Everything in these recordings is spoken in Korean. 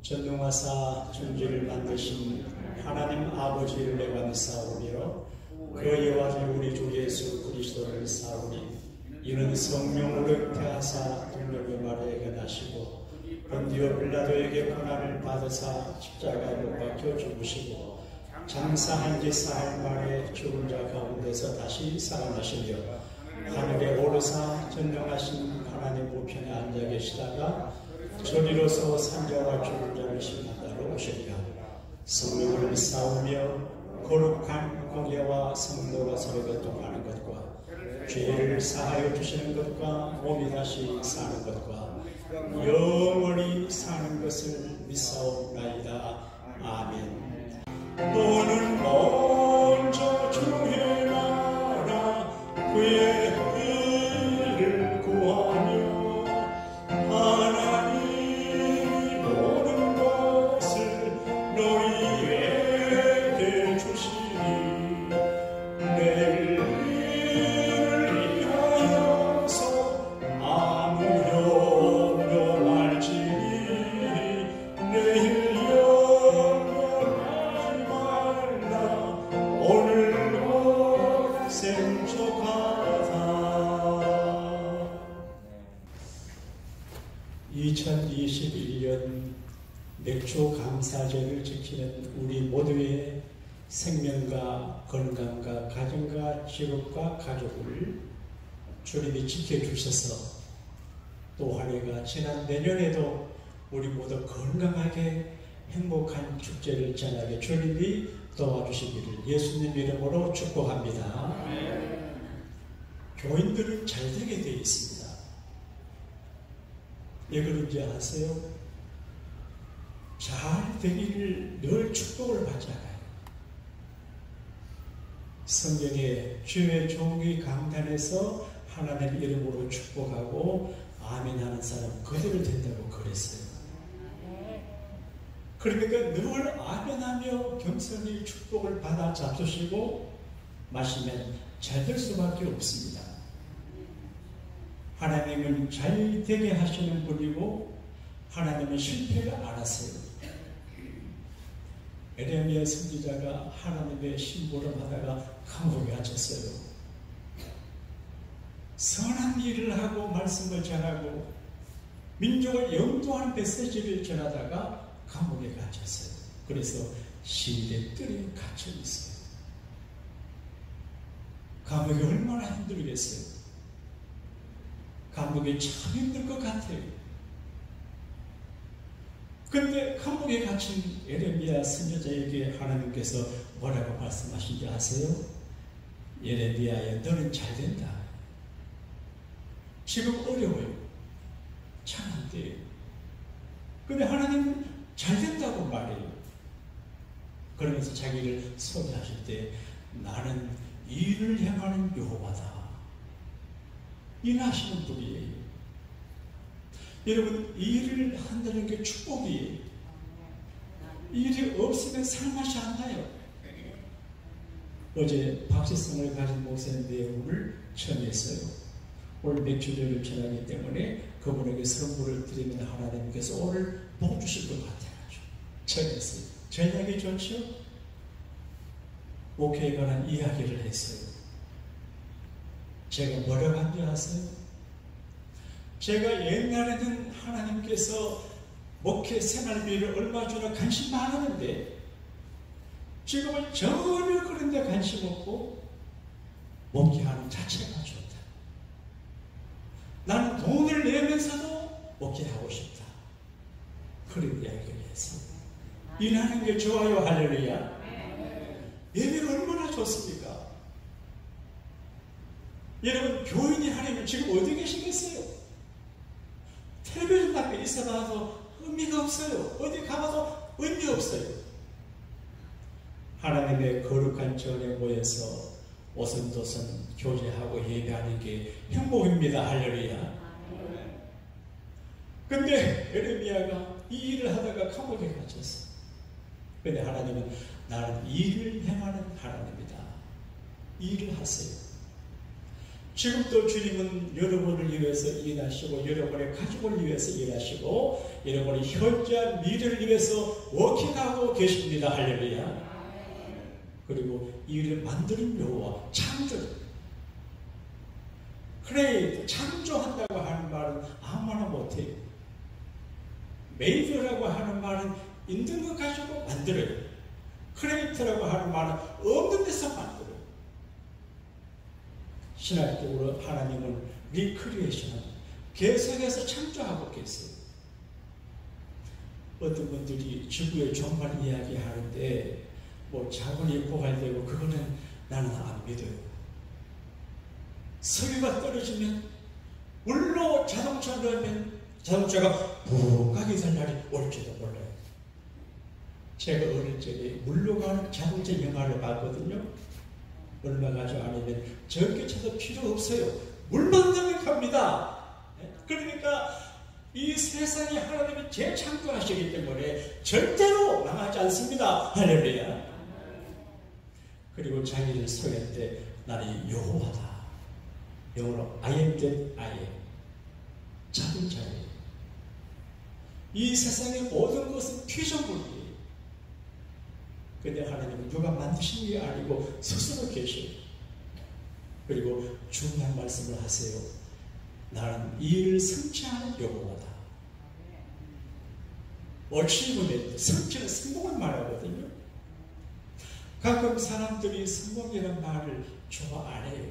전능하사 천지를 만드신 하나님 아버지를 내가 믿사오며 그의 아들 우리 주 예수 그리스도를 믿사오니 이는 성령으로 잉태하사 동력의 말에게 나시고 본디오 빌라도에게 고난을 받으사 십자가에 못 박혀 죽으시고 장사한 지 사흘 만에 죽은 자 가운데서 다시 살아나시며 하늘에 오르사 전능하신 하나님 우편에 앉아 계시다가 저리로서 산자와 죽은 자를 심판하러 오시리라. 성령을 믿사오며 거룩한 공예와 성도가 서로 교통하는 것과 죄를 사하여 주시는 것과 몸이 다시 사는 것과 영원히 사는 것을 믿사옵나이다. 아멘. 너는 먼저 주의 나라 그의 의를 구하며 하나님 모든 것을 너희에게 주시니 내일 위하여서 아무 염려할지니 내일 염려하지 말라 오늘 곧 생족하다. 2021년 맥주 감사절을 지키는 우리 모두의 생명과 건강과 가정과 직업과 가족을 주님이 지켜주셔서 또 한 해가 지난 내년에도 우리 모두 건강하게 행복한 축제를 전하게 주님이 도와주시기를 예수님 이름으로 축복합니다. 교인들은 잘 되게 되어 있습니다. 왜 그런지 아세요? 잘 되기를 늘 축복을 받잖아요. 성경에 주의 종이 강단에서 하나님 이름으로 축복하고 아멘 하는 사람 그대로 된다고 그랬어요. 그러니까 늘 아멘하며 겸손히 축복을 받아 잡수시고 마시면 잘 될 수밖에 없습니다. 하나님은 잘 되게 하시는 분이고 하나님은 실패를 안 하세요. 에레미야 선지자가 하나님의 심부름하다가 감옥에 갇혔어요. 선한 일을 하고 말씀을 전하고 민족을 영도하는 메시지를 전하다가 감옥에 갇혔어요. 그래서 시대 뜰에 갇혀 있어요. 감옥이 얼마나 힘들겠어요. 감옥이 참 힘들 것 같아요. 그런데 감옥에 갇힌 예레미야 선지자에게 하나님께서 뭐라고 말씀하신지 아세요? 예레미야야 너는 잘 된다. 지금 어려워요. 참 안 돼요. 근데 하나님은 잘 된다고 말해요. 그러면서 자기를 소개하실 때 나는 일을 행하는 여호와다. 일하시는 분이에요. 여러분 일을 한다는 게 축복이에요. 일이 없으면 살맛이 안 나요. 어제 박시성을 가진 목사님 내용을 전했어요. 오늘 맥주절을 전하기 때문에 그분에게 선물을 드리면 하나님께서 오늘 복 주실 것 같아가지고 전했어요. 전하기 좋죠? 목회에 관한 이야기를 했어요. 제가 뭐라고 한지 아세요? 제가 옛날에는 하나님께서 목회 생활비를 얼마 주나 관심 많았는데 지금은 전혀 그런 데 관심 없고 목회하는 자체가 좋다. 나는 돈을 내면서도 목회하고 싶다. 그런 이야기를 했어요. 일하는 게 좋아요. 할렐루야. 예배가 얼마나 좋습니까? 여러분 교인이 하려면 지금 어디 계시겠어요? 텔레비전 밖에 있어봐도 의미가 없어요. 어디 가봐도 의미 없어요. 하나님의 거룩한 전에 모여서 오선도선 교제하고 예배하는 게 행복입니다. 할렐루야. 근데 예레미야가 이 일을 하다가 감옥에 갇혔어. 근데 하나님은 나는 일을 행하는 하나님이다. 일을 하세요. 지금도 주님은 여러분을 위해서 일하시고 여러분의 가족을 위해서 일하시고 여러분의 현재와 미래를 위해서 워킹하고 계십니다. 할렐루야. 그리고 이 일을 만드는 여호와, 창조, 크레이트, 창조한다고 하는 말은 아무나 못해요. 메이드라고 하는 말은 있는 것 가지고 만들어요. 크레이트라고 하는 말은 없는 데서 만들어요. 신학적으로 하나님은 리크리에이션, 계속해서 창조하고 계세요. 어떤 분들이 지구의 종말 이야기하는데 뭐 자본이 고갈되고 그거는 나는 안 믿어요. 석유가 떨어지면 물로 자동차 넣으면 자동차가 푹 가게 될 날이 올지도 몰라요. 제가 어릴 적에 물로 가는 자동차 영화를 봤거든요. 얼마 가지고 아니면 전기차도 필요 없어요. 물만 나면 갑니다. 그러니까 이 세상에 하나님이 재창조하시기 때문에 절대로 망하지 않습니다. 할렐루야. 그리고 자기를 소개할 때 나는 여호와다. 영어로 I am that I am. 작은 자예요. 이 세상의 모든 것은 피조물이에요. 근데 하나님은 누가 만드신 게 아니고 스스로 계셔요. 그리고 중요한 말씀을 하세요. 나는 이 일을 성취하는 여호와다. 어치브먼트, 성취는 성공을 말하거든요. 가끔 사람들이 성공이라는 말을 좋아 안 해요.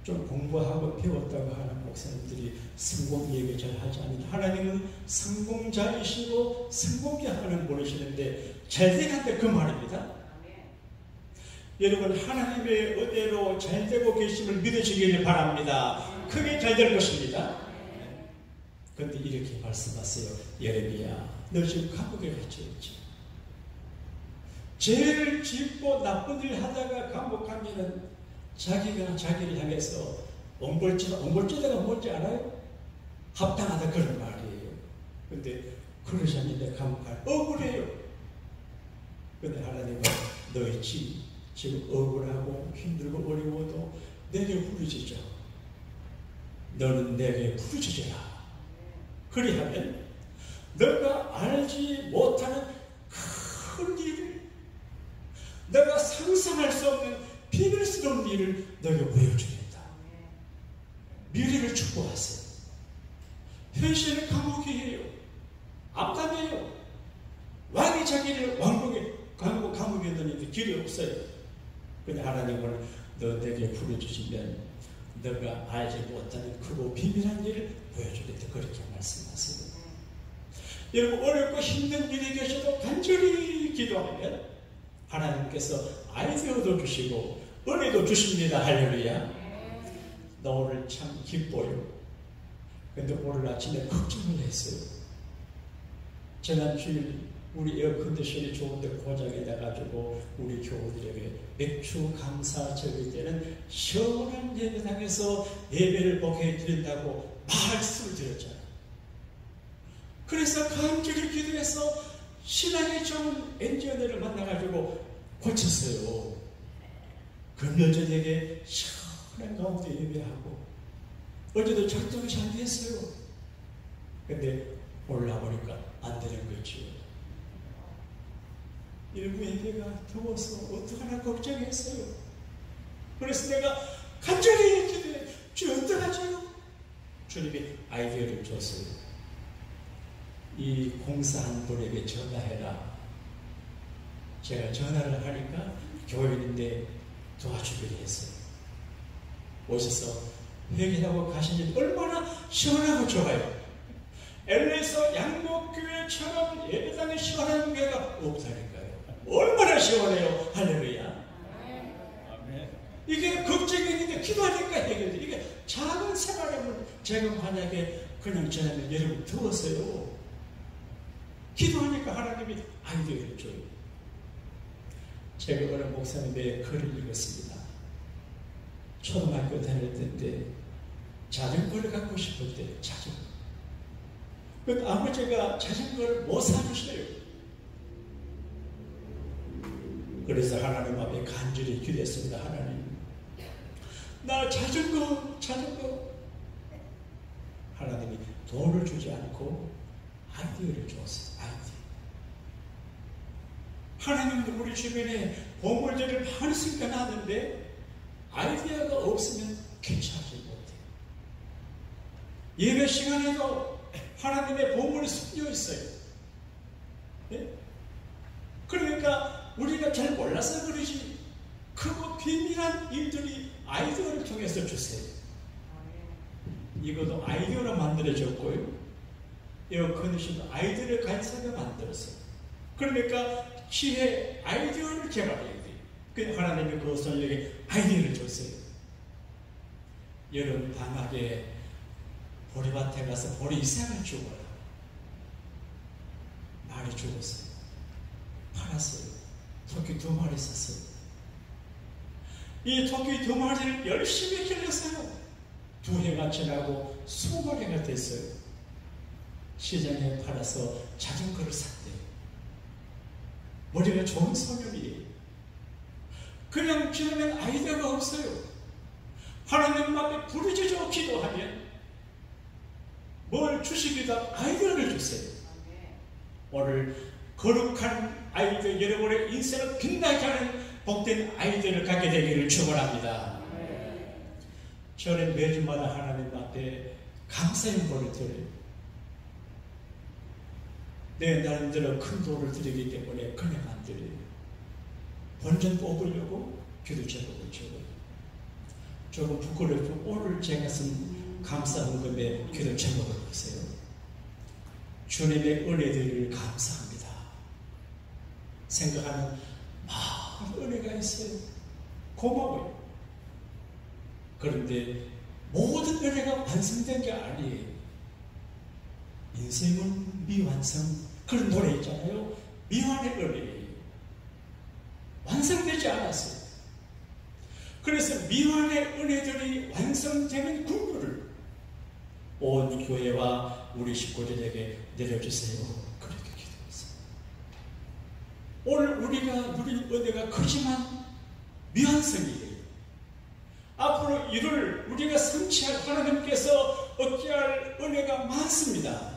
좀 공부하고 배웠다고 하는 목사님들이 성공 얘기 잘 하지 않는데 하나님은 성공자이시고 성공케 하는 분이시는데 잘되는데 그 말입니다. 여러분 하나님의 은혜로 잘되고 계심을 믿으시기를 바랍니다. 크게 잘될 것입니다. 그런데 이렇게 말씀하세요. 예레미야, 너 지금 감옥에 갇혀있지. 죄를 짓고 나쁜 일을 하다가 감옥 가면은 자기가 자기를 향해서 옹골지다가 뭔지 알아요? 합당하다 그런 말이에요. 근데 그러지 않는데 감옥 가 억울해요. 근데 하나님은 너의 지금 억울하고 힘들고 어려워도 내게 부르짖어. 너는 내게 부르짖어라. 그리하면 너가 알지 못하는 큰 일을, 너가 상상할 수 없는 비밀스러운 일을 너에게 보여주겠다. 미래를 축복하세요. 현실은 감옥이에요. 암담해요. 왕이 자기를 감옥에 넣는데 길이 없어요. 근데 하나님은 너 내게 부르주시면 너가 알지 못하는 크고 비밀한 일을 보여주겠다. 그렇게 말씀하세요. 여러분 어렵고 힘든 일이 계셔도 간절히 기도하면 하나님께서 아이디어도 주시고 은혜도 주십니다. 할렐루야. 나 오늘 참 기뻐요. 근데 오늘 아침에 걱정을 했어요. 지난 주일 우리 에어컨디션이 좋은데 고장이 나가지고 우리 교우들에게 맥주 감사 절기 때는 시원한 예배당에서 예배를 보게 드린다고 말씀을 드렸잖아요. 그래서 간절히 기도해서 신앙이 좋은 엔지니어를 만나가지고 고쳤어요. 금요 저녁에 시원한 가운데 예배하고 어제도 작동이 잘 됐어요. 근데 올라보니까 안 되는 거죠. 일부 예배가 더워서 어떡하나 걱정했어요. 그래서 내가 간절히 기도해. 주 어떡하죠? 주님이 아이디어를 줬어요. 이 공사한 분에게 전화해라. 제가 전화를 하니까 교인인데 도와주기로 했어요. 오셔서 회개하고 가시니 얼마나 시원하고 좋아요. LA에서 양목교회처럼 예배당에 시원한 교회가 없다니까요. 얼마나 시원해요. 할렐루야. 이게 걱정인데 기도하니까 해결돼. 이게 작은 생활하면 제가 만약에 그냥 지나면 여러분 더웠어요. 기도하니까 하나님이 아이디어를 줘요. 제가 어느 목사님의 글을 읽었습니다. 초등학교 다닐 때인데 자전거를 갖고 싶을 때 자전거. 근데 아버지가 자전거를 못 사주셔요. 그래서 하나님 앞에 간절히 기도했습니다. 하나님, 나 자전거. 하나님이 돈을 주지 않고 아이디어를 줬어요. 아이디어. 하나님도 우리 주변에 보물들을 많이 숨겨놨는데 아이디어가 없으면 괜찮지 못해요. 예배 시간에도 하나님의 보물이 숨겨 있어요. 네? 그러니까 우리가 잘 몰라서 그러지 크고 비밀한 일들이 아이디어를 통해서 주세요. 이것도 아이디어로 만들어졌고요. 에어컨디션도 아이디어를 가지고 만들었어요. 그러니까 지혜 아이디어를 개발해야 돼요. 그 하나님이 그것을 여기 아이디어를 줬어요. 여름 방학에 보리밭에 가서 보리 이삭을 죽어라. 말이 죽었어요. 팔았어요. 토끼 2마리 샀어요. 이 토끼 2마리를 열심히 길렀어요. 2해가 지나고 20마리가 됐어요. 시장에 팔아서 자전거를 샀대요. 머리가 좋은 소년이에요. 그냥 지나면 아이디어가 없어요. 하나님 앞에 부르짖어 기도하면 뭘 주시기도 아이디어를 주세요. 오늘 거룩한 아이디어, 여러분의 인생을 빛나게 하는 복된 아이디어를 갖게 되기를 축원합니다. 저는 매주마다 하나님 앞에 감사의 물을 드려요. 내 나름대로 큰 돈을 드리기 때문에 그냥 안 드려요. 본전 뽑으려고 기도 제목을 적어요. 조금 부끄럽고 오늘 제가 쓴 감사 헌금의 기도 제목을 보세요. 주님의 은혜들을 감사합니다. 생각하는 많은 은혜가 있어요. 고마워요. 그런데 모든 은혜가 완성된 게 아니에요. 인생은 미완성. 그런 노래 있잖아요. 미완의 은혜예요. 완성되지 않았어요. 그래서 미완의 은혜들이 완성되는 국물을 온 교회와 우리 식구들에게 내려주세요. 그렇게 기도했어요. 오늘 우리가 누린 은혜가 크지만 미완성이에요. 앞으로 이를 우리가 성취할 하나님께서 얻게 할 은혜가 많습니다.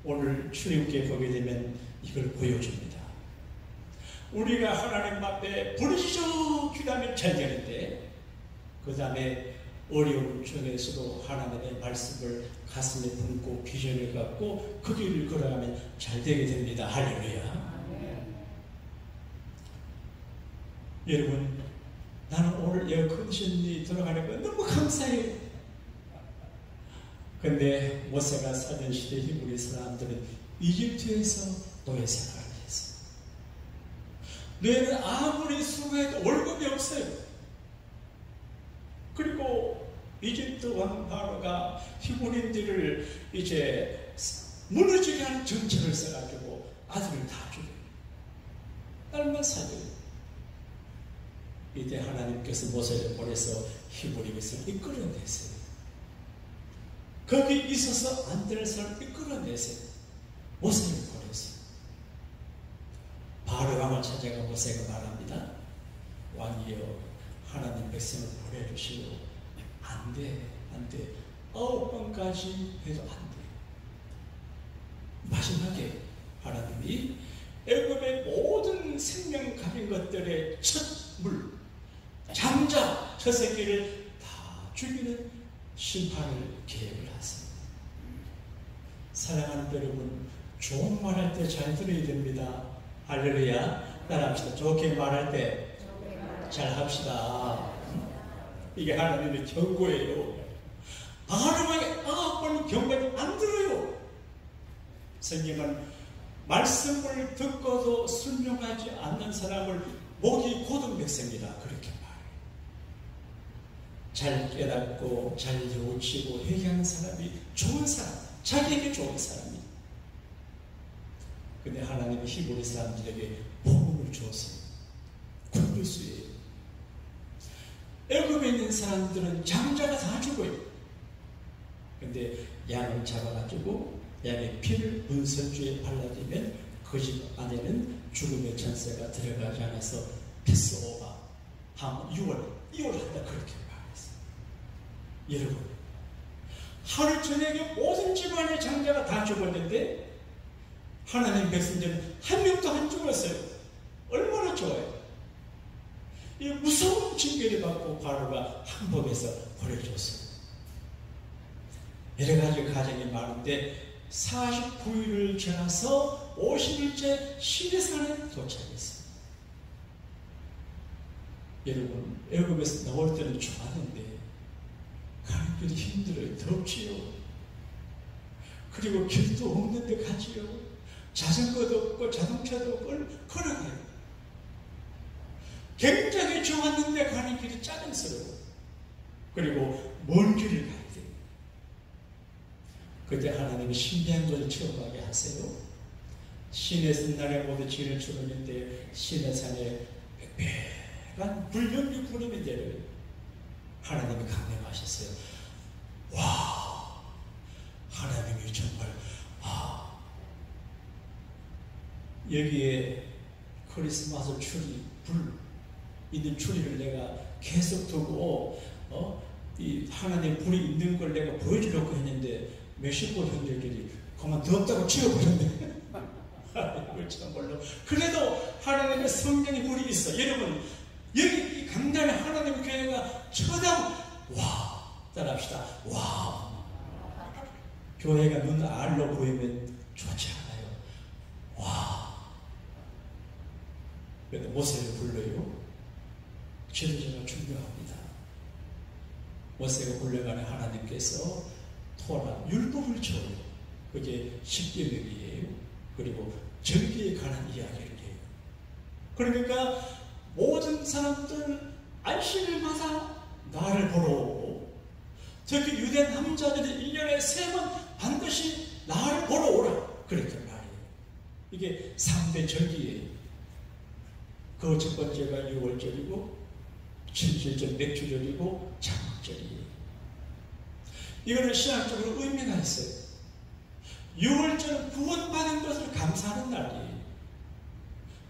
오늘 출애굽기에 보게 되면 이걸 보여줍니다. 우리가 하나님 앞에 부르짖어 기도하면 잘 되는데 그 다음에 어려운 중에서도 하나님의 말씀을 가슴에 품고 비전을 갖고 그 길을 걸어가면 잘 되게 됩니다. 할렐루야. 여러분, 나는 오늘 에어컨디션이 들어가는 거 너무 감사해요. 근데 모세가 살던 시대 히브리 사람들은 이집트에서 노예 생활을 했어요. 노예는 아무리 수고해도 월급이 없어요. 그리고 이집트 왕 바로가 히브리인들을 이제 무너지게 하는 정책을 써가지고 아들을 다 죽여요. 딸만 살려요. 이때 하나님께서 모세를 보내서 히브리 백성을 이끌어내세요. 거기 있어서 안 될 사람을 이끌어내세요. 모세를 보내세요. 바로 왕을 찾아가 모세가 말합니다. 왕이여, 하나님 백성을 보내주시오. 안 돼. 9번까지 해도 안 돼. 마지막에 하나님이 애굽의 모든 생명 가진 것들의 첫 물, 장자, 저 새끼를 다 죽이는 심판을 계획을 하세요. 사랑하는 여러분, 좋은 말할 때 잘 들어야 됩니다. 할렐루야. 따라합시다. 좋게 말할 때 잘 합시다. 이게 하나님의 경고예요. 바로하게 9번 경고는 안 들어요. 성경은 말씀을 듣고도 순종하지 않는 사람을 목이 고든 백성이다. 그렇게 말해요. 잘 깨닫고 잘 뉘우치고 회개하는 사람이 좋은 사람, 자기에게 좋은 사람이. 근데 하나님이 히브리 사람들에게 복음을 주었어요. 군부수예요. 애굽에 있는 사람들은 장자가 다 죽어요. 근데 양을 잡아가지고 양의 피를 문선주에 발라주면 그 집 안에는 죽음의 전세가 들어가지 않아서 패스오버, 6월 이혼을 한다 그렇게 말했어요. 여러분, 하루 저녁에 모든 집안의 장자가 다 죽었는데 하나님 백성들은 한 명도 안 죽었어요. 얼마나 좋아요. 이 무서운 징계를 받고 바로가 항복해서 보내줬어요. 여러 가지 가정이 많은데 49일을 지나서 50일째 시내산에 도착했어요. 여러분, 애굽에서 나올 때는 좋았는데 가는 길이 힘들어요. 덥지요. 그리고 길도 없는데 가지요. 자전거도 없고 자동차도 없고 걸어가요. 굉장히 좋았는데 가는 길이 짜증스러워. 그리고 먼 길을 가야 돼요. 그때 하나님이 신비한 것을 체험하게 하세요. 시내 산날에 모두 진을 주는데 시내 산에 빽빽한 불면비 구름이 내려요. 하나님이 강림하셨어요. 와, 하나님이 정말 여기에 크리스마스 추리, 불 있는 추리를 내가 계속 두고 이 하나님의 불이 있는 걸 내가 보여주려고 했는데 멕시코 형제들이 그만 덥다고 치워버렸네. 하나님을 참말로. 그래도 하나님의 성령의 불이 있어. 여러분, 여기 이 강단에 하나님의 교회가 와, 따라합시다. 와. 교회가 눈 알로 보이면 좋지 않아요. 와. 그래도 모세를 불러요. 지도자가 중요합니다. 모세가 불러가는 하나님께서 토라, 율법을 줘요. 그게 십계명이에요. 그리고 절기에 관한 이야기를 해요. 그러니까 모든 사람들 안식일마다 나를 보러 오고, 특히 유대 남자들이 1년에 3번 반드시 나를 보러 오라 그렇게 말해요. 이게 3대 절기예요. 그 첫 번째가 6월절이고 7절절 맥주절이고 장막절이에요. 이거는 신학적으로 의미가 있어요. 6월절은 구원받은 것을 감사하는 날이에요.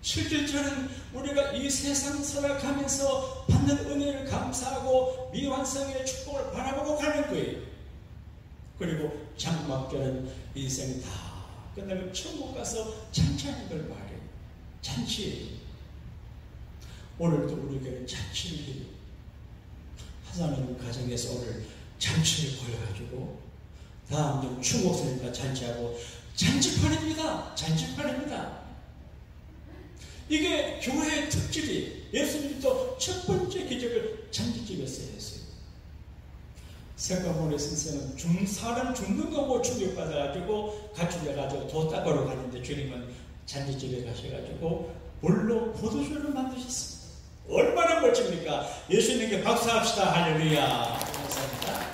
7절절은 우리가 이 세상 살아가면서 받는 은혜를 감사하고 미완성의 축복을 바라보고 가는 거예요. 그리고 장막절은 인생이 다 끝나면 천국 가서 잔치하는 걸 말해요. 잔치예요. 오늘도 우리 교회는 잔치를 해요. 하나님 가정에서 오늘 잔치를 보여가지고 다음 주 추모서니까 잔치하고 잔치판입니다. 잔치판입니다. 이게 교회의 특질이 예수님도 첫 번째 기적을 잔치집에서 했어요. 생각보니 선생은 사람 죽는 거 보고 충격받아가지고 가출해가지고 도 닦으러 가는데 주님은 잔치집에 가셔가지고 물로 포도주를 만드셨습니다. 얼마나 멋집니까? 예수님께 박수합시다. 할렐루야. 감사합니다.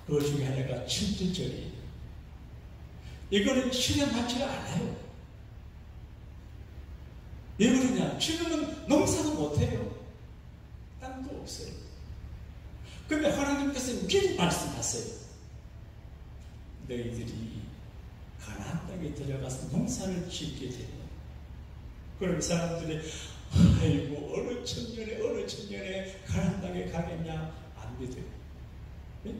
그 중에 하나가 7절절이에요. 이거는 실현 받지를 않아요. 왜 그러냐? 지금은 농사도 못해요. 땅도 없어요. 근데 하나님께서 미리 말씀하세요. 너희들이 가나안 땅에 들어가서 농사를 짓게 되면, 그럼 사람들이 아이고 어느 천년에 가나안 땅에 가겠냐? 안 믿어요. 네?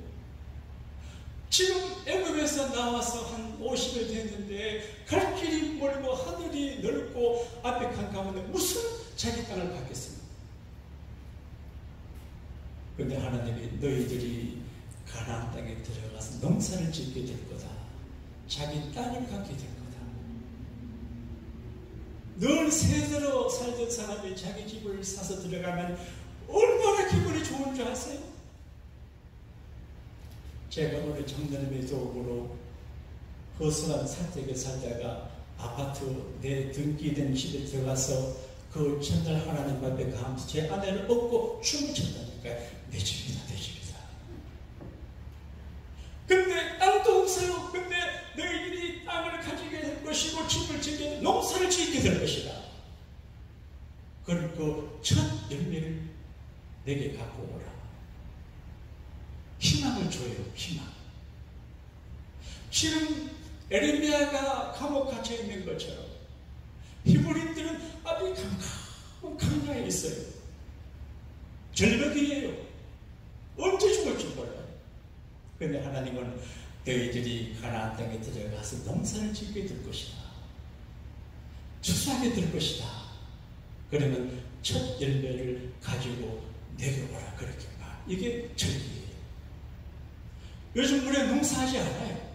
지금 애굽에서 나와서 한 50일 됐는데 갈 길이 멀고 하늘이 넓고 앞에 캄캄한데 무슨 자기 땅을 갖겠습니까? 그런데 하나님이 너희들이 가나안 땅에 들어가서 농사를 짓게 될 거다. 자기 땅을 갖게 될 거다. 늘 새대로 살던 사람이 자기 집을 사서 들어가면 얼마나 기분이 좋은 줄 아세요? 제가 오늘 정전님의 도움으로 허술한 사택에 살다가 아파트 내 등기된 집에 들어가서 그 첫날 하나님 앞에 가면서 제 아내를 업고 춤을 췄다니까 내 집이다, 내 집이다. 근데 땅도 없어요. 근데 너희들이 땅을 가지게 될 것이고 집을 짓게 될, 농사를 짓게 될 것이다. 그리고 첫 열매를 내게 갖고 오라. 희망을 줘요. 희망. 지금 에레미야가 감옥 갇혀 있는 것처럼 히브리인들은 앞이 캄캄한 강가에 있어요. 절벽이에요. 언제 죽을지 몰라요. 그런데 하나님은 너희들이 가나안 땅에 들어가서 농사를 짓게 될 것이다. 추수하게 될 것이다. 그러면 첫 열매를 가지고 내려오라. 그렇게 말. 이게 절기예요. 요즘 우리가 농사하지 않아요.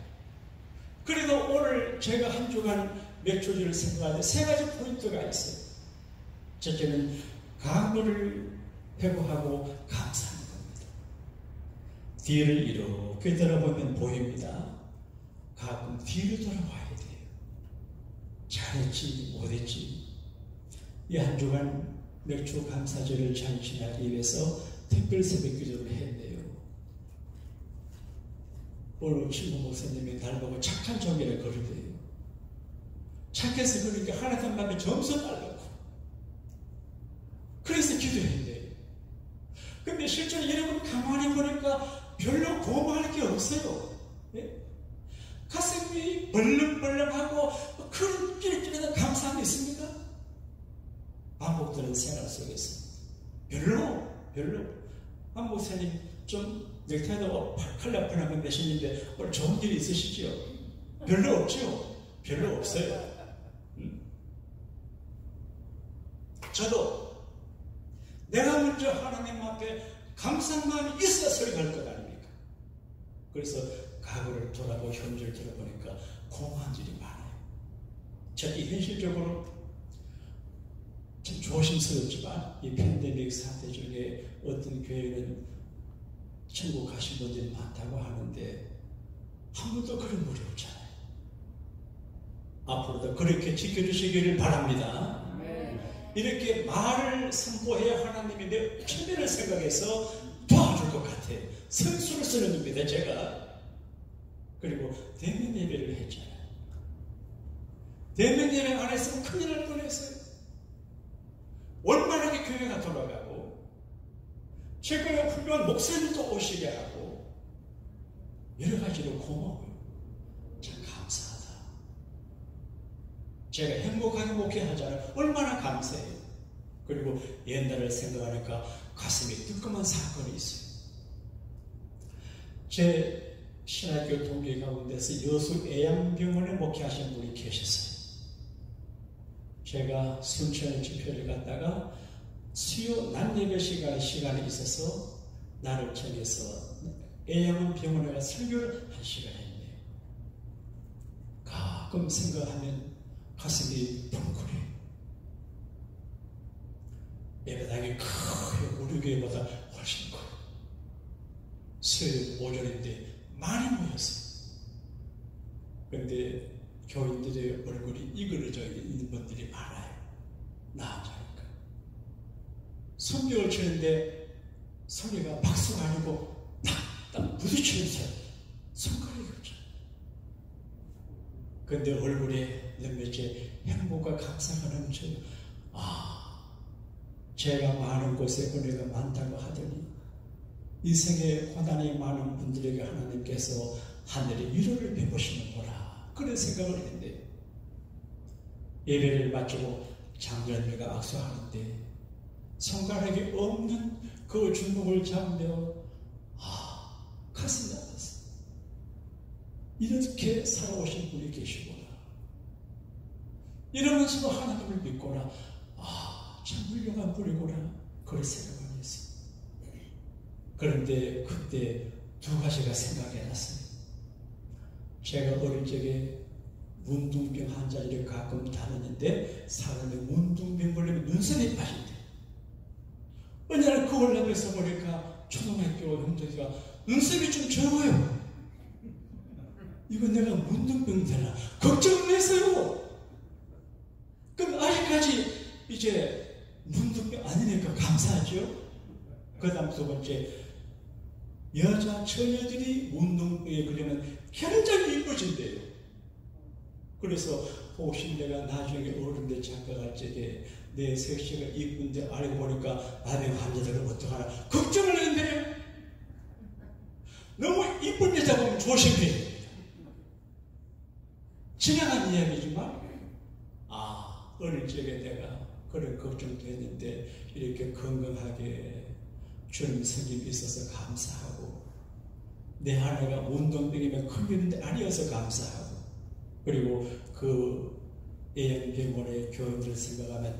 그래도 오늘 제가 한 주간 맥주주를 생각하는데 세 가지 포인트가 있어요. 첫째는 과거를 회고하고 감사하는 겁니다. 뒤를 이렇게 돌아보면 보입니다. 가끔 뒤를 돌아와야 돼요. 잘했지 못했지. 이 한 주간 맥주 감사절을 잘 지나기 위해서 특별 새벽 기도를 했네요. 오늘 친구 목사님이 날 보고 착한 종이라 그러대요. 착해서 그러니까 하나님 앞에 점수 달라고. 그래서 기도했대요. 근데 실제로 여러분 가만히 보니까 별로 고마울 게 없어요. 네? 가슴이 벌렁벌렁하고 그런 끼리끼리는 감사함이 있습니까? 반복되는 생활 속에서 별로 한 목사님 좀 넥타이도 칼라풀하면 되시는데 오늘 좋은 일이 있으시죠? 별로 없죠? 별로 없어요. 저도 내가 먼저 하나님 앞에 감사한 마음이 있어야 소리가 할 것 아닙니까? 그래서 과거를 돌아보고 현재를 돌아보니까 고마운 일이 많아요. 저이 현실적으로 참 조심스럽지만 이 팬데믹 사태 중에 어떤 교회는 천국 가신 분들이 많다고 하는데 한 번도 그런 물이 없잖아요. 앞으로도 그렇게 지켜주시기를 바랍니다. 이렇게 말을 선포해야 하나님이 내 최면을 생각해서 도와줄 것 같아요. 선수를 쓰는 겁니다, 제가. 그리고 대면 예배를 했잖아요. 대면 예배 안 했으면 큰일 날 뻔했어요. 원만하게 교회가 돌아가고 최근에 훌륭한 목사님도 오시게 하고 여러 가지로 고마워요. 참 감사하다. 제가 행복하게 목회하잖아요. 얼마나 감사해요. 그리고 옛날을 생각하니까 가슴이 뜨끔한 사건이 있어요. 제 신학교 동기 가운데서 여수 애양병원에 목회하신 분이 계셨어요. 제가 순천 집회를 갔다가 수요 낮 예배 시간이 있어서 나를 정해서 애양병원에 가서 설교를 한 시간 했네요. 가끔 생각하면 가슴이 뭉클해요. 예배당이 크게 우리 교회보다 훨씬 커요. 수요일 오전인데 많이 모였어요. 그런데 교인들의 얼굴이 이그러져 있는 분들이 많아요. 나 앉아니까. 성경을 치는데 소리가 박수가 아니고 딱 부딪히는 소리. 손가락이 없죠. 그런데 얼굴에 몇몇째 행복과 감사가 넘쳐요. 제가 많은 곳에 은혜가 많다고 하더니 이 생에 고난이 많은 분들에게 하나님께서 하늘의 위로를 베푸시는구나. 그런 생각을 했는데 예배를 마치고 장로님과 악수하는데 손가락이 없는 그 주먹을 잡으며 가슴이 아팠어요. 이렇게 살아오신 분이 계시구나. 이러면서도 하나님을 믿거나 참 훌륭한 분이구나. 그런 생각을 했어요. 그런데 그때 두 가지가 생각이 났어요. 제가 어릴 적에 문둥병 환자들을 가끔 다녔는데 사람이 문둥병 걸리면 눈썹이 빠진대. 어느 날 그걸 내면서 보니까 초등학교 형제가 눈썹이 좀 적어요. 이거 내가 문둥병 되나 걱정을 했어요. 그럼 아직까지 이제 문둥병 아니니까 감사하죠. 그 다음 두 번째, 여자 처녀들이 문둥병에 걸리면 굉장히 이뻐진대요. 그래서 혹시 내가 나중에 어른들 장가갈 적에 내 섹시가 이쁜데 알고 보니까 나의 환자들은 어떡하나 걱정을 했는데요. 너무 이쁜 여자 보면 조심해야 됩니다. 지나간 이야기지만 어릴 적에 내가 그런 걱정도 했는데 이렇게 건강하게 주님 섬김이 있어서 감사하고, 내 아내가 운동병이면 큰일인데 아니어서 감사하고, 그리고 그 예양병원의 교인들을 생각하면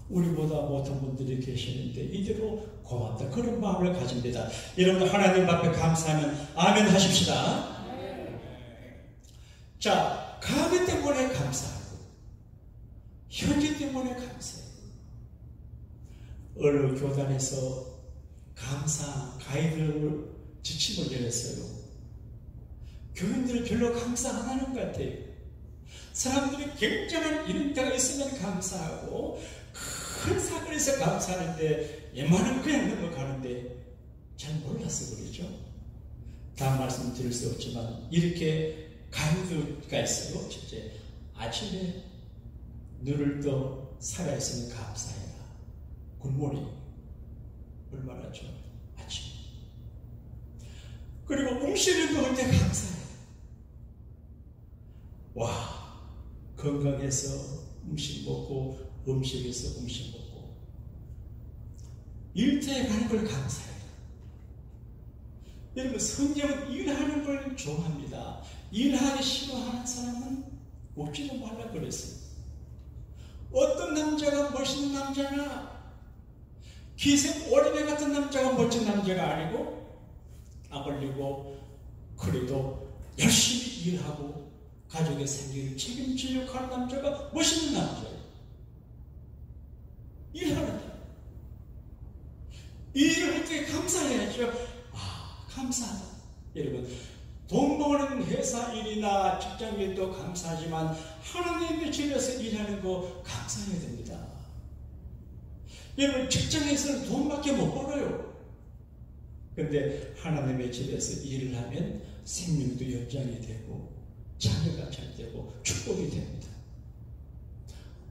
우리보다 못한 분들이 계시는데 이대로 고맙다, 그런 마음을 가집니다. 여러분, 하나님 앞에 감사하면 아멘 하십시다. 자, 가게 때문에 감사하고, 현재 때문에 감사해요. 어느 교단에서 감사 가이드 지침을 내렸어요. 교인들은 별로 감사 안 하는 것 같아요. 사람들이 굉장한 이런 때가 있으면 감사하고, 큰 사건에서 감사하는데 웬만하면 그냥 넘어가는데 잘 몰라서 그러죠. 다 말씀드릴 수 없지만 이렇게 가이드가 있어요. 첫째, 아침에 눈을 떠 살아있으면 감사해라. 굿모닝. 얼마나 좋아. 아침. 그리고 음식을 먹을 때 감사해. 와, 건강해서 음식 먹고, 음식에서 음식 먹고, 일터에 가는 걸 감사해요. 여러분, 성경은 일하는 걸 좋아합니다. 일하기 싫어하는 사람은 먹지도 말라 그랬어요. 어떤 남자가 멋있는 남자나 기생 오리배 같은 남자가 멋진 남자가 아니고, 안 걸리고 그래도 열심히 일하고 가족의 생계를 책임지려고 하는 남자가 멋있는 남자예요. 일하는 자. 일을 할 때 감사해야죠. 감사하다. 여러분, 돈 버는 회사 일이나 직장 일도 감사하지만 하나님의 집에서 일하는 거 감사해야 됩니다. 여러분, 직장에서는 돈밖에 못 벌어요. 근데 하나님의 집에서 일을 하면 생명도 연장이 되고 자녀가 잘 되고 축복이 됩니다.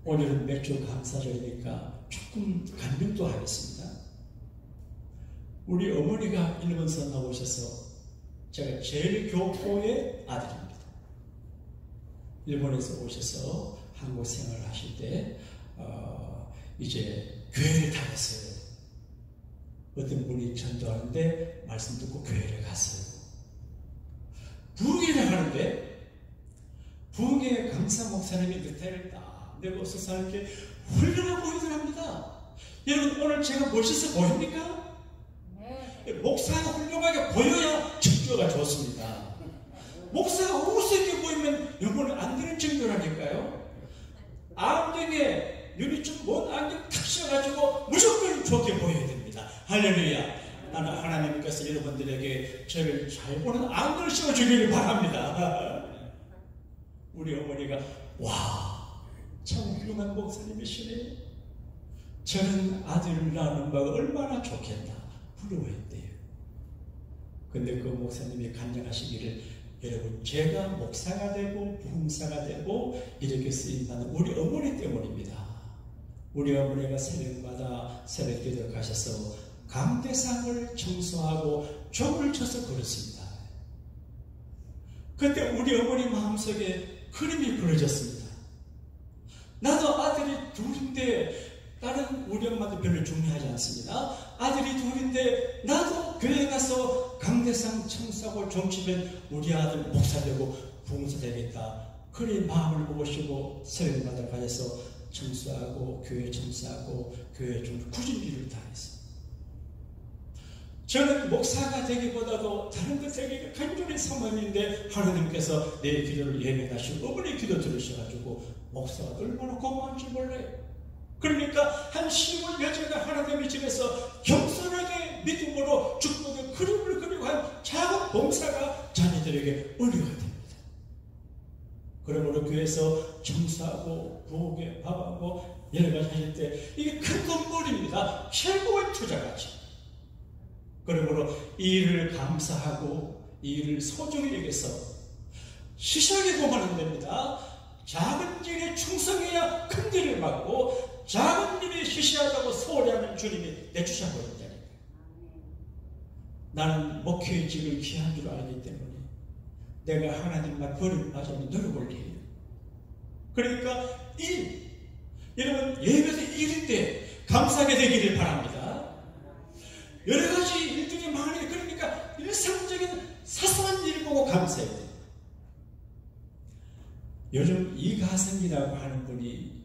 오늘은 맥주 감사절이니까 조금 간증도 하겠습니다. 우리 어머니가 일본에서 나오셔서 제가 제일 교포의 아들입니다. 일본에서 오셔서 한국 생활을 하실 때 이제 교회를 다녔어요. 어떤 분이 전도하는데 말씀 듣고 교회를 갔어요. 부흥회를 하는데 부흥회 강사 목사님이 그때를 딱 내고 서서 이렇게 훌륭해 보이더랍니다. 여러분, 오늘 제가 멋있어 보입니까? 목사가 훌륭하게 보여야 증거가 좋습니다. 목사가 우습게 보이면 영혼이 안 되는 증거라니까요. 안경에 눈이 좀 먼 안경 탁 씌워가지고 무조건 좋게 보여야 됩니다. 할렐루야. 나는 하나님께서 여러분들에게 저를 잘 보는 안경을 씌워주기를 바랍니다. 우리 어머니가 와, 참 훌륭한 목사님이시네. 저는 아들을 낳는 바가 얼마나 좋겠다 부러워했대요. 근데 그 목사님이 간증하시기를, 여러분, 제가 목사가 되고 부흥사가 되고 이렇게 쓰인다는 우리 어머니 때문입니다. 우리 어머니가 새벽마다 새벽기도를 가셔서 강대상을 청소하고 종을 쳐서 그렇습니다. 그때 우리 어머니 마음속에 그림이 그려졌습니다. 나도 아들이 둘인데, 나는 우리 엄마도 별로 중요하지 않습니다. 아들이 둘인데 나도 교회 가서 강대상 청소하고 종치면 우리 아들 목사 되고 부흥사 되겠다. 그리 마음을 먹으시고 새벽마다 가셔서 청소하고 교회 청소하고 교회 좀 굳은 일을 다 했어요. 저는 목사가 되기보다도 다른 것 되기가 간절히 소망인데 하나님께서 내 기도를 예매하시고 어머니 기도 들으셔가지고 목사가 얼마나 고마운지 몰라요. 그러니까 한 시골 여자가 하나님의 집에서 겸손하게 믿음으로 축복의 그림을 그리고 한 작은 봉사가 자녀들에게 은혜가 됩니다. 그러므로 교회에서 청소하고 부엌에 밥하고 여러 가지 하실 때 이게 큰 건물입니다. 최고의 투자가치. 그러므로 이 일을 감사하고 이 일을 소중히 여겨서 시시하게 보면 안 됩니다. 작은 일에 충성해야 큰 일을 받고, 작은 일이 시시하다고 소홀히 하면 주님이 내주셔버린다니까요. 나는 목회직을 귀한 줄 알기 때문에 내가 하나님만 버림받으면 노력을 해요. 그러니까 여러분, 예배도 일인데 감사하게 되기를 바랍니다. 여러 가지 일들이 많으니까 그러니까 일상적인 사소한 일 보고 감사해야 돼요. 요즘 이가성이라고 하는 분이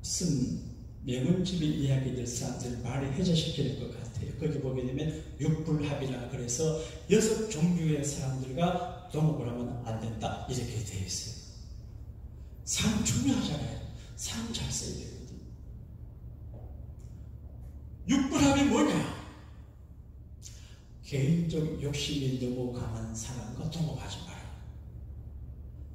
쓴 명언집의 이야기들 사람들 말이 해제시키는 것 같아요. 거기 보게 되면 육불합이라 그래서 6종류의 사람들과 동업을 하면 안 된다 이렇게 되어 있어요. 삶 중요하잖아요. 삶 잘 써야 되거든요. 육불합이 뭐냐? 개인적 욕심이 너무 강한 사람과 동업하지 마라.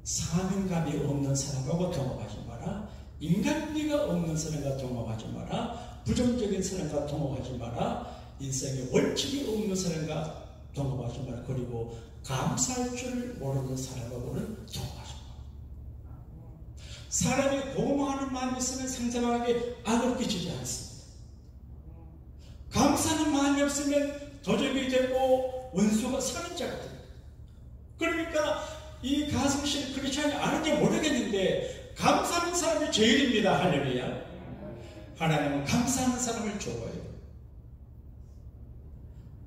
사명감이 없는 사람하고 동업하지 마라. 인간미가 없는 사람과 동업하지 마라. 부정적인 사람과 동업하지 마라. 인생에 원칙이 없는 사람과 동업하지 마라. 그리고 감사할 줄 모르는 사람하고는 동업하지 마라. 사람이 고마워하는 마음이 있으면 상대방에게 악을 끼치지 않습니다. 감사하는 마음이 없으면 도적이 되고 원수가 사는 자가 됩니다. 그러니까 이 가성씨는 크리스찬이 아는지 모르겠는데 감사하는 사람이 제일입니다. 할렐루야. 하나님은 감사하는 사람을 좋아해요.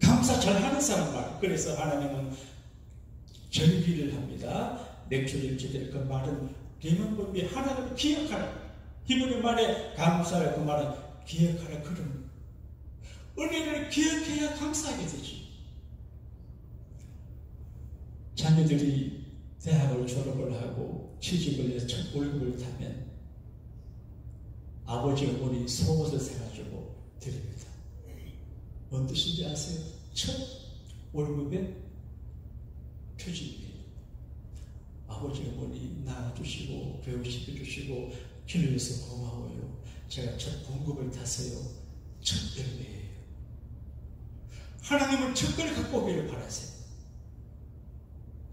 감사 잘하는 사람만. 그래서 하나님은 절기를 합니다. 맥주를 지들 그 말은 리먼법이 하나님을 기억하라. 히브리 말에 감사할 그 말은 기억하라. 그런 은혜를 기억해야 감사하게 되지. 자녀들이 대학을 졸업을 하고 취직을 해서 첫 월급을 타면 아버지 어머니 속옷을 사가지고 드립니다. 뭔 뜻인지 아세요? 첫 월급의 표징이에요. 아버지 어머니 낳아주시고 배우시켜주시고 길러서 고마워요. 제가 첫 봉급을 탔어요. 첫 열매예요. 하나님은 첫 걸 갖고 오기를 바라세요.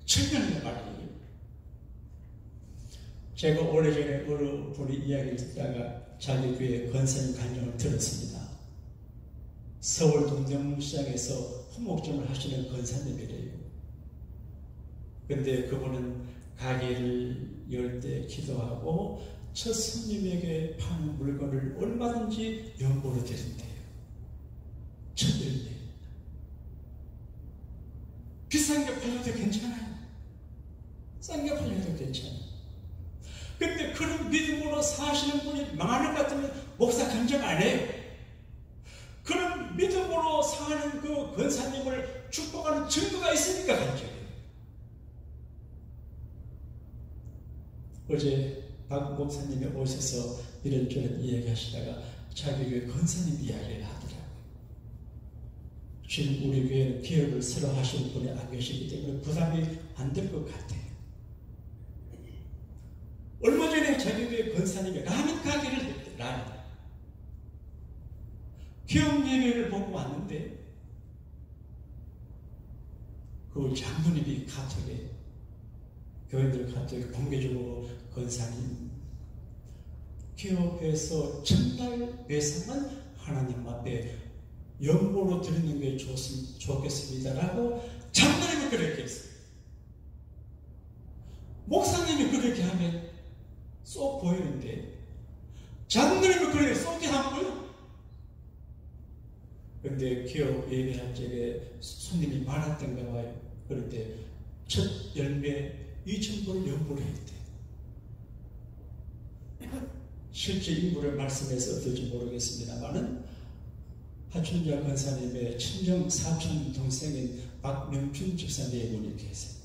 첫 열매 말이에요. 제가 오래전에 어느 분이 이야기를 듣다가 자기 교회 권사님 간증을 들었습니다. 서울 동대문시장에서 홍목점을 하시는 권사님이래요. 근데 그분은 가게를 열 때 기도하고 첫 손님에게 파는 물건을 얼마든지 연보로 드린대요. 첫 열매. 비싼 게 팔려도 괜찮아요. 싼 게 팔려도 괜찮아요. 근데 그런 믿음으로 사시는 분이 많은 것 같으면 목사 간증 안 해요. 그런 믿음으로 사는 그 권사님을 축복하는 증거가 있으니까 간증해요. 어제 박 목사님이 오셔서 이런저런 이야기하시다가 자기 교회 권사님 이야기를 하더라고요. 지금 우리 교회는 기업을 새로 하시는 분이 안 계시기 때문에 부담이 안 될 것 같아요. 얼마 전에 자기 교회 권사님이 라면 가게를 했대. 라면. 기업 예배를 보고 왔는데 그 장로님이 카톡에 교인들 카톡에 공개적으로 권사님 기업에서 첫날 배상은 하나님 앞에 연보로 드리는 게 좋겠습니다라고 장로님이 그렇게 했어요. 목사님이 그렇게 하면 쏙 보이는데 장로님이 그렇게 쏙게 안 보여. 근데 기업 예배할 적에 손님이 많았던가 봐요. 그럴 때 첫 열매 2,000불을 연보를 했대. 실제 인물을 말씀해서 어떨지 모르겠습니다만은 하춘자 권사님의 친정 사촌 동생인 박명춘 집사님의 분이 계세요.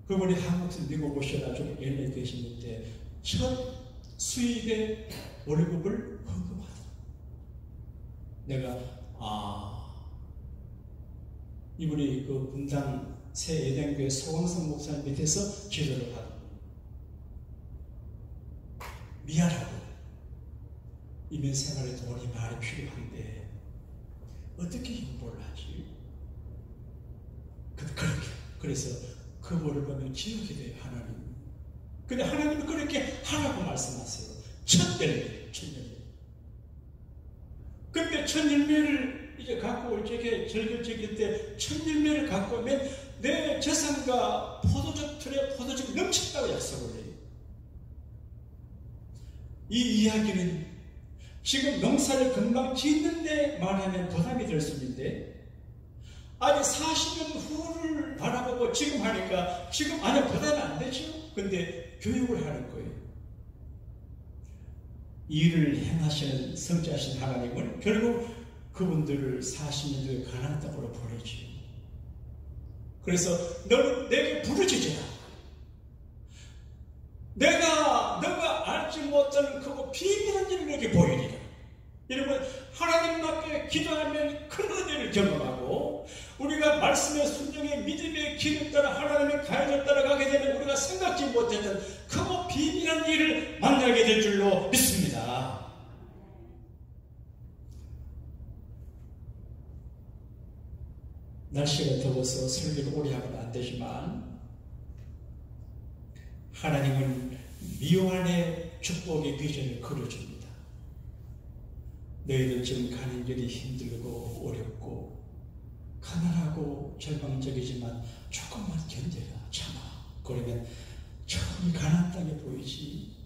그분이 한국에서 미국 오셔가지고 LA 계시는데 첫 수입의 월급을 헌금하더라. 내가 이분이 그 분당 새 예당교회 소광성 목사님 밑에서 기도를 하고 미안하고 이민 생활에 돈이 많이 필요한데 어떻게 연보를 하지? 그렇게 그래서 그 벌을 보면 기억이 돼요. 하나님. 근데 하나님은 그렇게 하라고 말씀하세요. 첫 열매, 첫 열매. 근데 첫 열매를 이제 갖고 올 적에 절교적일 때 첫 열매를 갖고 오면 내 재산과 포도주 틀에 포도주가 넘친다고 약속을 해요. 이 이야기는 지금 농사를 금방 짓는데 말하면 부담이 될 수 있는데 아직 40년 후를 바라보고 지금 하니까 지금 아니 부담이 안 되죠. 근데 교육을 하는 거예요. 일을 행하시는 성취하신 하나님은 결국 그분들을 40년 뒤에 가나안 땅으로 보내지요. 그래서 너는 내게 부르짖으라. 너가 알지 못하는 그거 비밀한 일을 내게 보이리라. 여러분, 하나님 앞에 기도하면 큰 은혜를 경험하고 우리가 말씀의 순종의 믿음의 길을 따라 하나님의 가해를 따라가게 되면 우리가 생각지 못했던 크고 비밀한 일을 만나게 될 줄로 믿습니다. 날씨가 더워서 설교를 오래 하면 안 되지만 하나님은 미완의 축복의 비전을 그려줍니다. 너희들 지금 가는 길이 힘들고 어렵고 가난하고 절망적이지만 조금만 견뎌라, 참아. 그러면 처음이 가나안 땅에 보이지.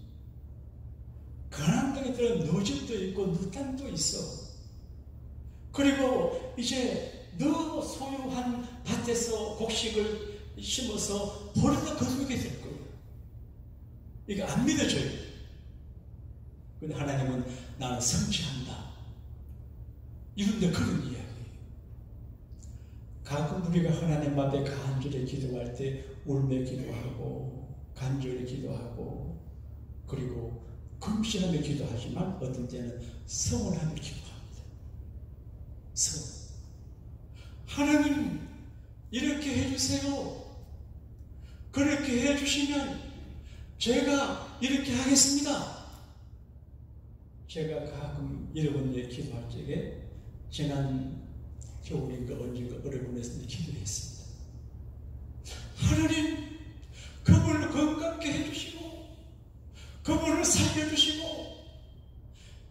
가나안 땅에 들어가면 노집도 있고 누땅도 있어. 그리고 이제 너 소유한 밭에서 곡식을 심어서 버려다 거두게 될 거예요. 이게 안 믿어져요. 근데 하나님은 나는 성취한다. 이런데 그런 이야기예요. 가끔 우리가 하나님 앞에 간절히 기도할 때 울며 기도하고 간절히 기도하고 그리고 금신하며 기도하지만 어떤 때는 서운하며 기도합니다. 서운. 하나님 이렇게 해주세요. 그렇게 해주시면 제가 이렇게 하겠습니다. 제가 가끔 여러분들 기도할 적에 지난 겨울인가 언젠가 어려운에서 기도했습니다. 하나님 그분을 건강케 해주시고 그분을 살려주시고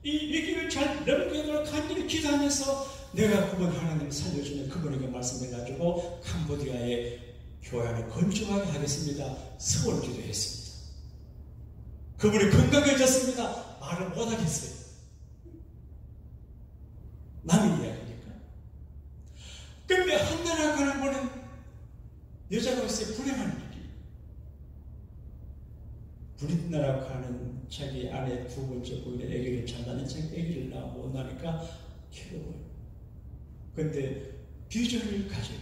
이 위기를 잘 넘기도록 간절히 기도하면서 내가 그분 하나님 살려주면 그분에게 말씀해가지고 캄보디아의 교회를 건축하게 하겠습니다. 서울 기도했습니다. 그분이 건강해졌습니다. 말을 못하겠어요. 남의 이야기니까. 그런데 한 나라 가는 분은 여자가 있어요. 불행한 일이. 우리나라 가는 자기 아내 두 번째 부인의 아기를 찾다는 자기 아기를 낳고 나니까 괴로워요. 근데 비전을 가져요.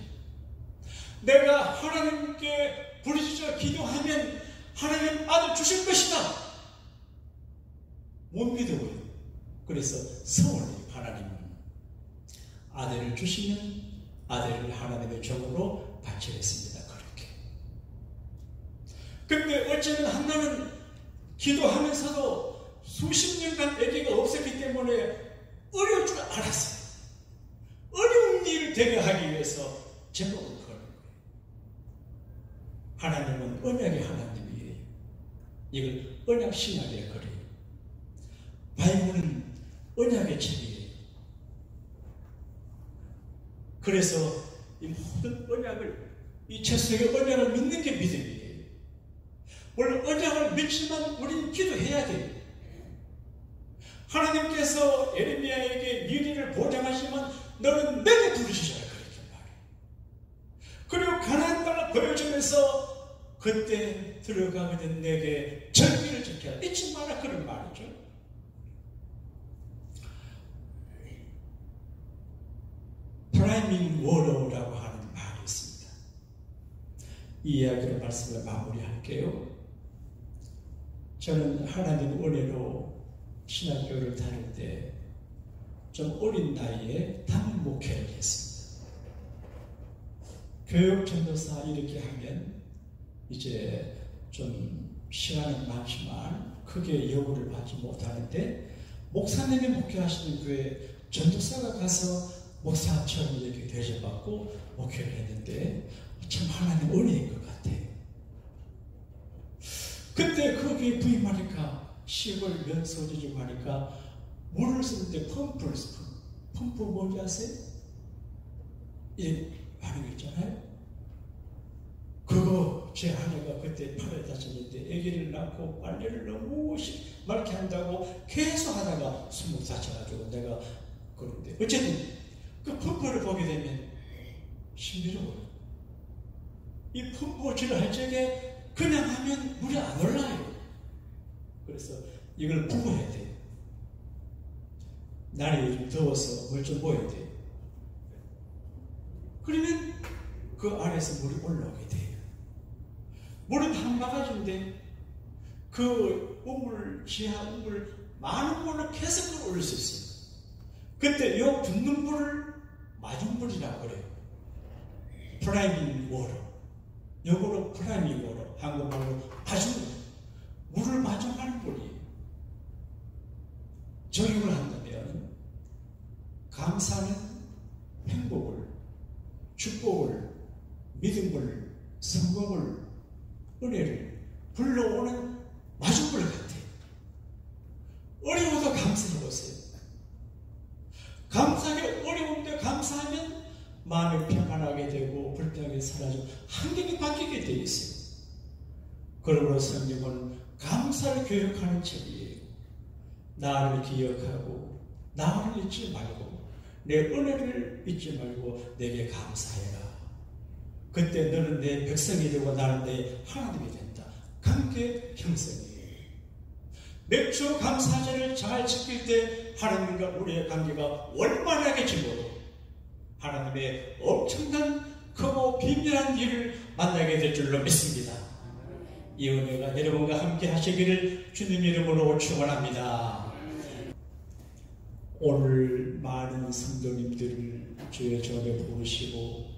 내가 하나님께 부르짖어 기도하면 하나님 아들 주실 것이다. 못 믿어요. 그래서 서울에 하나님은 아들을 주시면 아들을 하나님의 종으로 바치겠습니다. 그렇게. 근데 어쩌면 한나는 기도하면서도 수십 년간 아기가 없었기 때문에 어려울 줄 알았어요. 어려운 일을 되게 하기 위해서 제목을 거는 거예요. 하나님은 언약의 하나님이에요. 이걸 언약 신학의 거래요. 바이블은 언약의 책이에요. 그래서 이 모든 언약을, 이 책 속의 언약을 믿는 게 믿음이에요. 물론 언약을 믿지만 우리는 기도해야 돼요. 하나님께서 예레미야에게 미래를 보장하시면 너는 내게 부르시잖아. 그렇게 말해요. 그리고 가나안 땅을 보여주면서 그때 들어가게 된 내게 절기를 지켜라. 잊지 마라. 그런 말이죠. 프라이밍 워러라고 하는 말이 있습니다. 이 이야기로 말씀을 마무리할게요. 저는 하나님 은혜로 신학교를 다닐 때 좀 어린 나이에 담임 목회를 했습니다. 교육 전도사 이렇게 하면 이제 좀 시간은 많지만 크게 여부를 받지 못하는데 목사님이 목회하시는 교회 전도사가 가서 목사처럼 이렇게 대접받고 목회를 했는데 참 하나님 은혜인 것 같아요. 그때 거기에 부임하니까 시골 면소지 좀 하니까 물을 쓸 때 펌프를 쓰고, 펌프 뭔지 아세요? 이렇게 하는 거 있잖아요. 그거 제 아내가 그때 85인데 아기를 낳고 빨래를 너무 많게 한다고 계속 하다가 숨을 다쳐가지고 내가 그런데 어쨌든 그 펌프를 보게 되면 신비로워요. 이 펌프질을 할 적에 그냥 하면 물이 안 올라요. 그래서 이걸 부어야 돼요. 날이 요즘 더워서 물 좀 부어야 돼요. 그러면 그 안에서 물이 올라오게 돼요. 물은 한 바가지인데 그 우물, 지하 우물 많은 물로 계속 끌어올릴 수 있어요. 그때 요 붓는 물을 마중물이라고 그래요. 프라이밍 워러. 영어로 프라이밍 워러, 한국말로 마중물. 물을 마중하는 물이에요. 적용을 한다면 감사는 행복을, 축복을, 믿음을, 성공을, 은혜를 불러오는 마중물 같아요. 어려워도 감사해보세요. 감사하게 어려운데 감사하면 마음이 평안하게 되고 불평이 사라지고 환경이 바뀌게 되어 있어요. 그러므로 성경은 감사를 교육하는 책이에요. 나를 기억하고 나를 잊지 말고 내 은혜를 잊지 말고 내게 감사해라. 그때 너는 내 백성이 되고 나는 내 하나님이 된다. 관계 형성이에요. 맥주 감사제를 잘 지킬 때 하나님과 우리의 관계가 원만하게지고 하나님의 엄청난 크고 비밀한 일을 만나게 될 줄로 믿습니다. 이 은혜가 여러분과 함께 하시기를 주님 이름으로 축원합니다. 오늘 많은 성도님들을 주의 전에 부르시고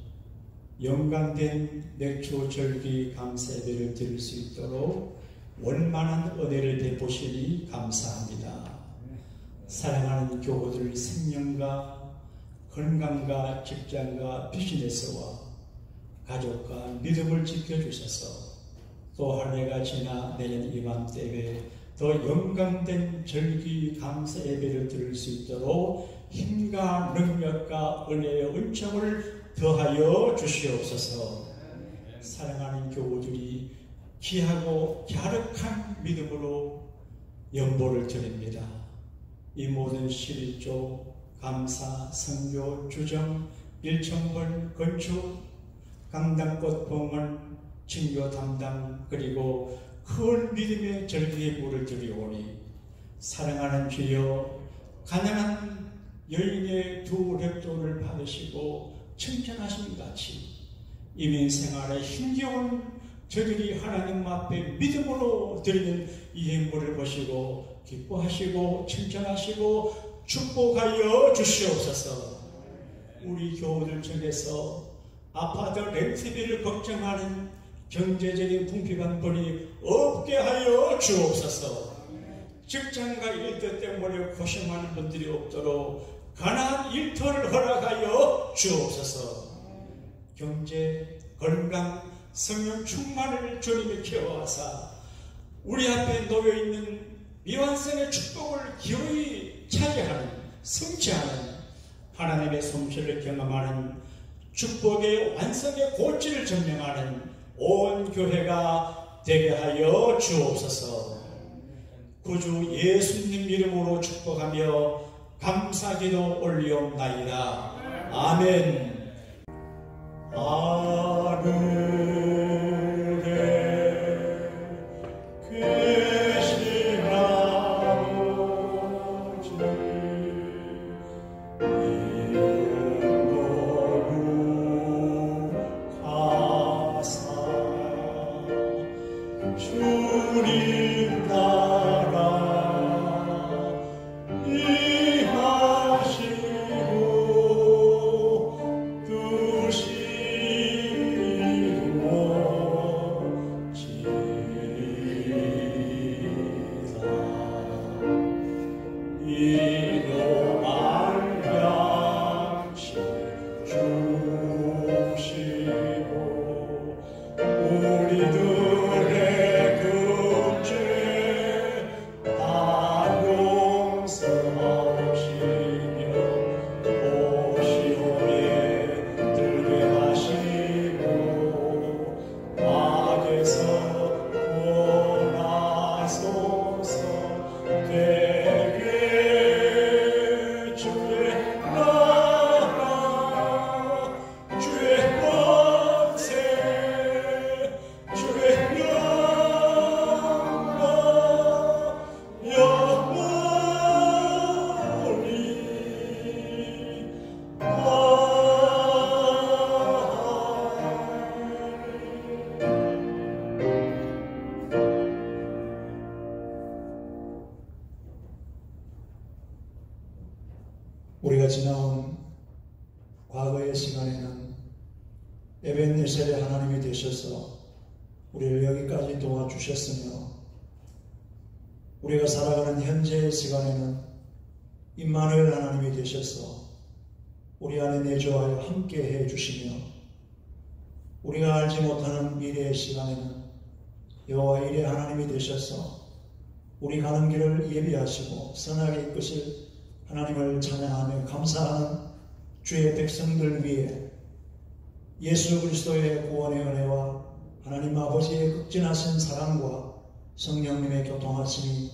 영광된 맥주 절기 감사 예배를 드릴 수 있도록 원만한 은혜를 베푸시니 감사합니다. 사랑하는 교우들 생명과 건강과 직장과 비즈니스와 가족과 믿음을 지켜주셔서 또 한 해가 지나 내년 이맘때에 더 영광된 절기 감사 예배를 드릴 수 있도록 힘과 능력과 은혜의 은총을 더하여 주시옵소서. 사랑하는 교우들이 귀하고 갸륵한 믿음으로 연보를 드립니다. 이 모든 11조 감사, 선교, 주정, 일천번, 건축, 강당꽃 봉헌, 친교 담당 그리고 큰 믿음의 절기의 물을 드리오니 사랑하는 주여 가난한 여인의 두 렙돈을 받으시고 칭찬하신 같이 이민생활에 힘겨운 저들이 하나님 앞에 믿음으로 드리는 이 행보를 보시고 기뻐하시고 칭찬하시고 축복하여 주시옵소서. 우리 교우들 중에서 아파트 렌트비를 걱정하는 경제적인 궁핍한분이 없게 하여 주옵소서. 직장과 일터 때문에 고생하는 분들이 없도록 가난한 일터를 허락하여 주옵소서. 경제, 건강, 성령 충만을 주님이 키워하사 우리 앞에 놓여있는 미완성의 축복을 기어이 차지하는, 성취하는 하나님의 솜씨를 경험하는 축복의 완성의 고치를 증명하는 온 교회가 되게 하여 주옵소서. 구주 예수님 이름으로 축복하며 감사기도 올리옵나이다. 아멘. 우리들의 그 지나온 과거의 시간에는 에벤네셀의 하나님이 되셔서 우리를 여기까지 도와주셨으며, 우리가 살아가는 현재의 시간에는 임마누엘 하나님이 되셔서 우리 안에 내주하여 함께 해주시며, 우리가 알지 못하는 미래의 시간에는 여호와 일의 하나님이 되셔서 우리 가는 길을 예비하시고 선하게 이끄실 하나님을 찬양하며 감사하는 주의 백성들 위해 예수 그리스도의 구원의 은혜와 하나님 아버지의 극진하신 사랑과 성령님의 교통하심이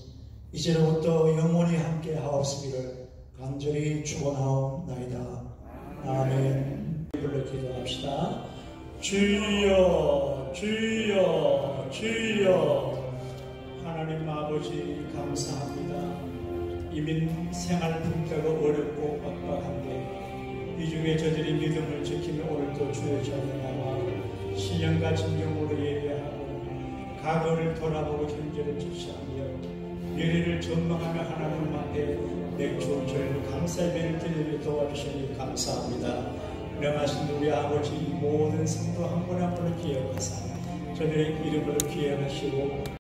이제로부터 영원히 함께 하옵시기를 간절히 축원하옵나이다. 아멘. 불러 기도합시다. 주여 주여 주여. 하나님 아버지 감사합니다. 이민 생활 풍토가 어렵고 빡빡한데 이 중에 저들이 믿음을 지키며 오늘도 주의 전에 나와 신령과 진정으로 예배하고 과거를 돌아보고 현재를 주시하며 미래를 전망하며 하나님 앞에 맥주절 감사의 배를 드리며 도와주시니 감사합니다. 명하신 우리 아버지 모든 성도 한 분 한 분을 기억하사 저들의 이름을 기억하시고